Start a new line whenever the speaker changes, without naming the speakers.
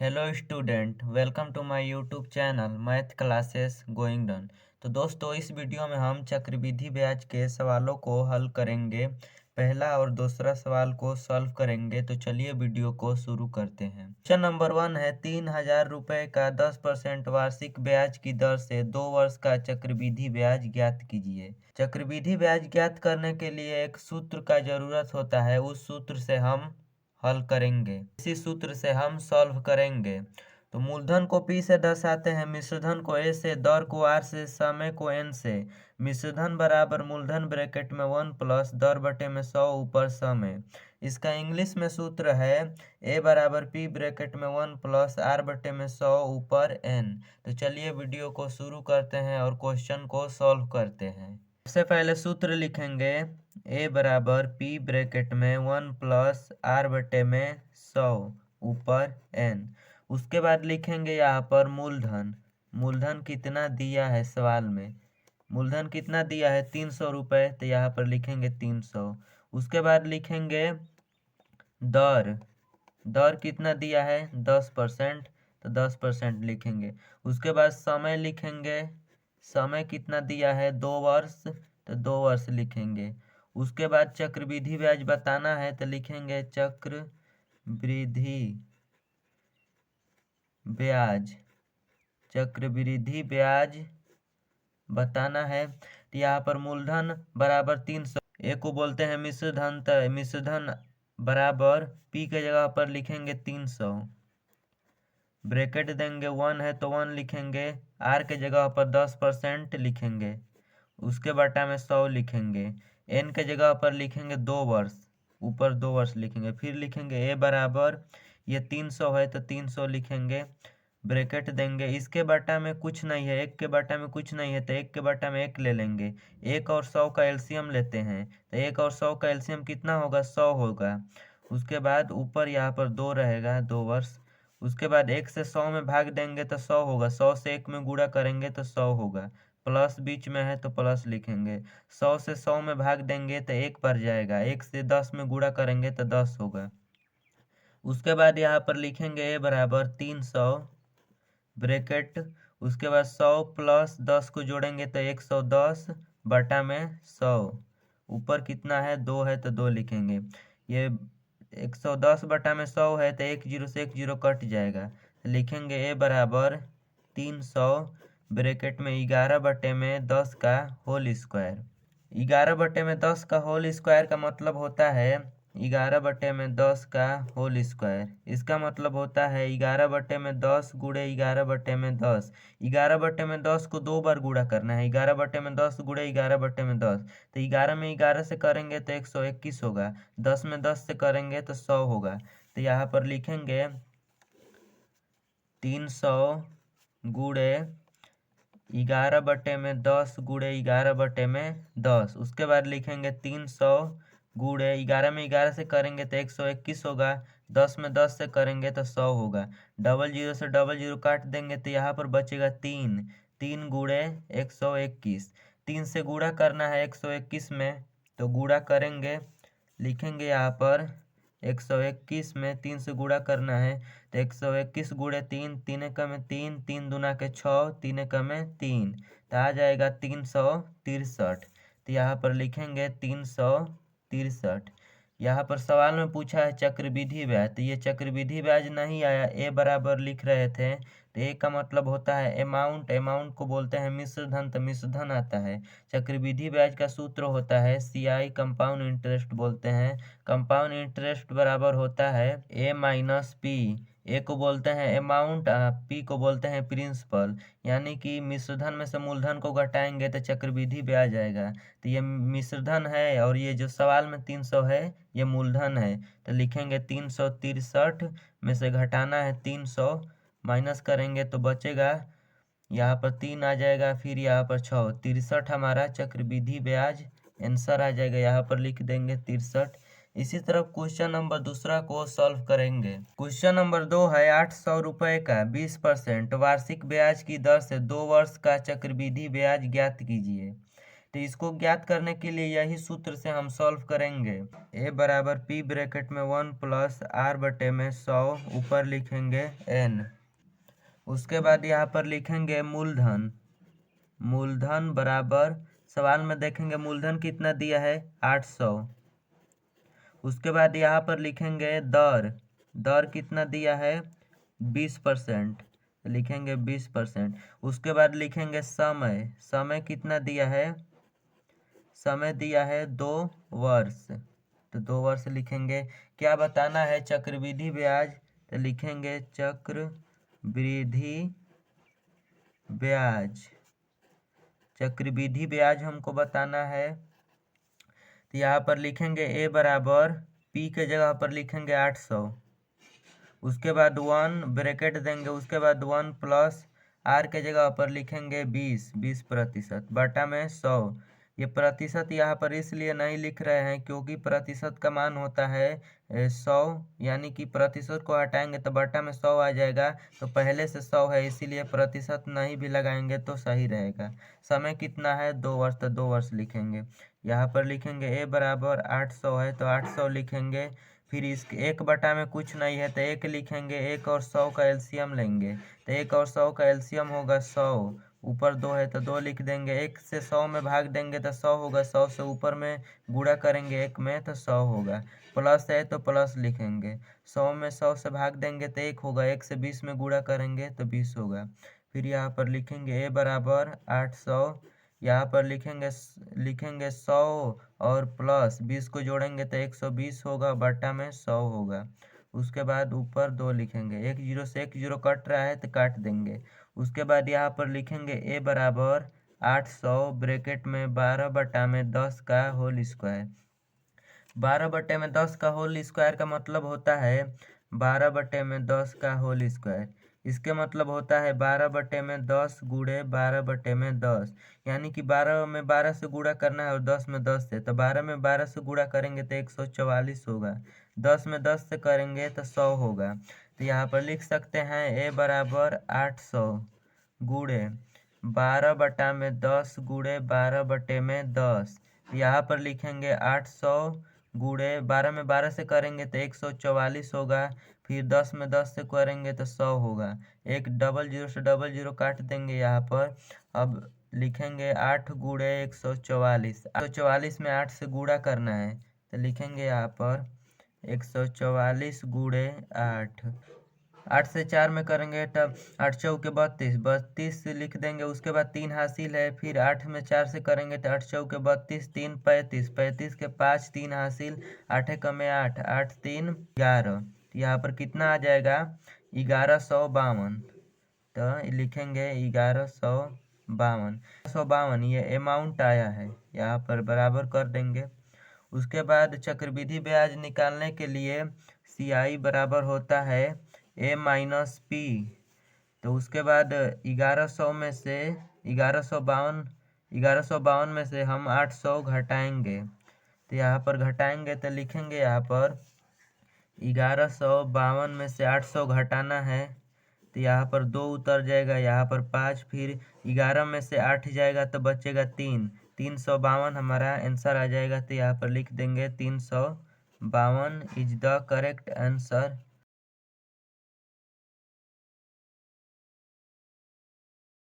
Hello student, welcome to my YouTube channel math classes going done. तो दोस्तों, इस video में हम चक्रवृद्धि ब्याज के सवालों को हल करेंगे। पहला और दूसरा सवाल को सॉल्व करेंगे। तो चलिए वीडियो को शुरू करते हैं। क्वेश्चन नंबर 1 है 3,000 रुपये का 10% वार्षिक ब्याज की दर से 2 वर्ष का चक्रवृद्धि ब्याज ज्ञात कीजिए। चक्रवृद्धि ब्याज ज्ञात करने के लिए एक सूत्र का जरूरत होता है। उस सूत्र से हम हल करेंगे, इसी सूत्र से हम सॉल्व करेंगे। तो मूलधन को P से दर्शाते हैं, मिश्रधन को A से, दर को R से, समय को N से। मिश्रधन बराबर मूलधन ब्रैकेट में 1 प्लस दर बटे में 100 ऊपर समय। इसका इंग्लिश में सूत्र है A बराबर P ब्रैकेट में 1 प्लस R बटे में 100 ऊपर N। तो चलिए वीडियो को शुरू करते हैं और क्वेश्चन को सॉल्व करते हैं। सबसे पहले सूत्र लिखेंगे A बराबर P ब्रैकेट में 1 प्लस R बटे में 100 ऊपर N। उसके बाद लिखेंगे यहाँ पर मूलधन। मूलधन कितना दिया है सवाल में? मूलधन कितना दिया है? 300 रुपये। तो यहाँ पर लिखेंगे 300। उसके बाद लिखेंगे दर। दर कितना दिया है? 10%। तो 10% लिखेंगे। उसके बाद समय लिखेंगे। समय कितना दिया है? 2 वर्ष। तो 2 वर्ष लिखेंगे। उसके बाद चक्रवृद्धि ब्याज बताना है, तो लिखेंगे चक्रवृद्धि ब्याज। चक्रवृद्धि ब्याज बताना है। तो यहाँ पर मूलधन बराबर 300, ए को बोलते हैं मिश्रधन। तो मिश्रधन बराबर P के जगह पर लिखेंगे 300। ब्रैकेट देंगे 1 है तो 1 लिखेंगे। R के जगह पर 10% लिखेंगे। उसके बटा में 100 लिखेंगे। N के जगह पर लिखेंगे 2 वर्ष, ऊपर 2 वर्ष लिखेंगे। फिर लिखेंगे A बराबर, ये 300 है तो 300 लिखेंगे। ब्रैकेट देंगे, इसके बटा में कुछ नहीं है, 1 के बटा में कुछ नहीं है, तो 1 के बटा में 1 ले लेंगे। 1 और 100 का एलसीएम लेते हैं, तो 1 और 100 का एलसीएम कितना होगा? 100 होगा। उसके बाद ऊपर यहाँ पर 2 रहेगा, 2 वर्ष। उसके बाद 1 से 100 में भाग देंगे तो 100 होगा। 100 से 1 में गुणा करेंगे तो 100 होगा। प्लस बीच में है तो प्लस लिखेंगे। 100 से 100 में भाग देंगे तो 1 पर जाएगा। 1 से 10 में गुणा करेंगे तो 10 होगा। उसके बाद यहाँ पर लिखेंगे A बराबर 300 ब्रैकेट। उसके बाद 100 प्लस 10 को जोड़ेंगे तो 110 बटा में 100। ऊपर कितना है? 2 है तो 2 लिखेंगे। ये 110 बटा में 100 है तो 1 जीरो से 1 जीरो कट जाएगा। लिखेंगे A बराबर 300 ब्रैकेट में 11 बटे में 10 का होल स्क्वायर। 11 बटे में 10 का होल स्क्वायर का मतलब होता है 11 बटे में 10 का होल स्क्वायर। इसका मतलब होता है 11 बटे में 10 गुणे 11 बटे में 10। 11 बटे में 10 को 2 बार गुणा करना है। 11 बटे में 10 गुणे 11 बटे में 10। तो 11 में 11 से करेंगे तो 121 होगा। 10 में 10 से करेंगे तो 100 होगा। तो यहाँ पर लिखेंगे 300 गुणे 11 बटे में 10 गुणे 11 बटे में 10। उसके बाद लिखेंगे 300 गुणे 11 में 11 से करेंगे तो 121 होगा। 10 में 10 से करेंगे तो 100 होगा। डबल जीरो से डबल जीरो काट देंगे तो यहाँ पर बचेगा 3। 3 गुणे 121। 3 से गुणा करना है 121 में, तो गुणा करेंगे। लिखेंगे यहाँ पर 121 में 3 से गुणा करना है तो 121 गुणे 3, 3 एकम में 3, 3 दूना के 6, 3 एकम में 3, तो आ जाएगा 363। तो यहाँ पर लिखेंगे 363। यहाँ पर सवाल में पूछा है चक्रवृद्धि ब्याज, तो ये चक्रवृद्धि ब्याज नहीं आया, ए बराबर लिख रहे थे। तो ए का मतलब होता है अमाउंट। अमाउंट को बोलते हैं मिश्रधन, तो मिश्रधन आता है। चक्रवृद्धि ब्याज का सूत्र होता है CI, कंपाउंड इंटरेस्ट बोलते हैं। कंपाउंड इंटरेस्ट बराबर होता है A माइनस P। ए को बोलते हैं अमाउंट, P को बोलते हैं प्रिंसिपल। यानी कि मिश्रधन में से मूलधन को घटाएंगे तो चक्रवृद्धि ब्याज आएगा। तो ये मिश्रधन है और ये जो सवाल में 300 है ये मूलधन है। तो लिखेंगे 363 में से घटाना है 300, माइनस करेंगे तो बचेगा यहाँ पर 3 आ जाएगा, फिर यहाँ पर 6। 63 हमारा चक्रवृद्धि ब्याज आंसर आ जाएगा। यहाँ पर लिख देंगे 63। इसी तरह क्वेश्चन नंबर दूसरा को सॉल्व करेंगे। क्वेश्चन नंबर 2 है 800 रुपये का 20% वार्षिक ब्याज की दर से 2 वर्ष का चक्रवृद्धि ब्याज ज्ञात कीजिए। तो इसको ज्ञात करने के लिए यही सूत्र से हम सॉल्व करेंगे। a बराबर p ब्रैकेट में 1 प्लस r बटे में 100 ऊपर लिखेंगे n। उसके बाद यहाँ पर लिखेंगे मूलधन। मूलधन बराबर, सवाल में देखेंगे मूलधन कितना दिया है 800। उसके बाद यहाँ पर लिखेंगे दर। दर कितना दिया है 20%, लिखेंगे 20%। उसके बाद लिखेंगे समय। समय कितना दिया है, समय दिया है 2 वर्ष, तो 2 वर्ष लिखेंगे। क्या बताना है चक्रवृद्धि ब्याज, तो लिखेंगे चक्रवृद्धि ब्याज। चक्रवृद्धि ब्याज हमको बताना है, तो यहाँ पर लिखेंगे a बराबर p के जगह पर लिखेंगे 800। उसके बाद 1 ब्रैकेट देंगे, उसके बाद 1 प्लस r के जगह पर लिखेंगे 20% बटा में 100। ये प्रतिशत यहाँ पर इसलिए नहीं लिख रहे हैं क्योंकि प्रतिशत का मान होता है 100, यानी कि प्रतिशत को हटाएंगे तो बटा में 100 आ जाएगा, तो पहले से 100 है इसीलिए प्रतिशत नहीं भी लगाएंगे तो सही रहेगा। समय कितना है 2 वर्ष, तो 2 वर्ष लिखेंगे। यहाँ पर लिखेंगे a बराबर 800 है तो 800 लिखेंगे। फिर इसके 1 बटा में कुछ नहीं है तो 1 लिखेंगे। 1 और 100 का एलसीएम लेंगे, तो 1 और 100 का एलसीएम होगा 100। ऊपर 2 है तो 2 लिख देंगे। 1 से 100 में भाग देंगे तो 100 होगा। 100 से ऊपर में गुणा करेंगे 1 में तो 100 होगा। प्लस है तो प्लस लिखेंगे। 100 में 100 से भाग देंगे तो 1 होगा। 1 से 20 में गुणा करेंगे तो 20 होगा। फिर यहाँ पर लिखेंगे a बराबर 800। यहाँ पर लिखेंगे 100 और प्लस 20 को जोड़ेंगे तो 120 होगा बटा में 100 होगा। उसके बाद ऊपर 2 लिखेंगे। 1 जीरो से 1 जीरो कट रहा है तो काट देंगे। उसके बाद यहाँ पर लिखेंगे a बराबर 800 ब्रैकेट में 12 बटा में 10 का होल स्क्वायर। 12 बटे में 10 का होल स्क्वायर का मतलब होता है 12 बटे में 10 का होल स्क्वायर। इसके मतलब होता है 12 बटे में 10 गुणे 12 बटे में 10, यानी कि 12 में 12 से गुणा करना है और 10 में 10 से, तो 12 में 12 से गुणा करेंगे तो 144 होगा। 10 में 10 से करेंगे तो 100 होगा। तो यहाँ पर लिख सकते हैं a बराबर 800 गुणे 12 बटा में 10 गुणे 12 बटे में 10। यहाँ पर लिखेंगे 800 गुणे 12 में 12 से करेंगे तो 144 होगा। फिर 10 में 10 से करेंगे तो 100 होगा। एक डबल जीरो से डबल जीरो काट देंगे यहाँ पर। अब लिखेंगे 8 गुणे 144। 144 में 8 से गुणा करना है तो लिखेंगे यहाँ पर 144 गुणे 8। 8 से 4 में करेंगे तब 8 चौके 32, 32 लिख देंगे। उसके बाद 3 हासिल है। फिर 8 में 4 से करेंगे तो 8 चौके 32, 3 35, 35 के 5 3 हासिल, 8 कमे 8, 8 3 11। यहाँ पर कितना आ जाएगा 1152। तो लिखेंगे 1152 ये अमाउंट आया है, यहाँ पर बराबर कर देंगे। उसके बाद चक्रवृद्धि ब्याज निकालने के लिए CI बराबर होता है a माइनस पी। तो उसके बाद 1100 में से 1152 में से हम 800 घटाएंगे। तो यहाँ पर घटाएंगे तो लिखेंगे यहाँ पर 1152 में से 800 घटाना है, तो यहाँ पर 2 उतर जाएगा, यहाँ पर 5, फिर 11 में से 8 जाएगा तो बचेगा 3, 352 हमारा आंसर आ जाएगा। तो यहाँ पर लिख देंगे 352 इज द करेक्ट आंसर।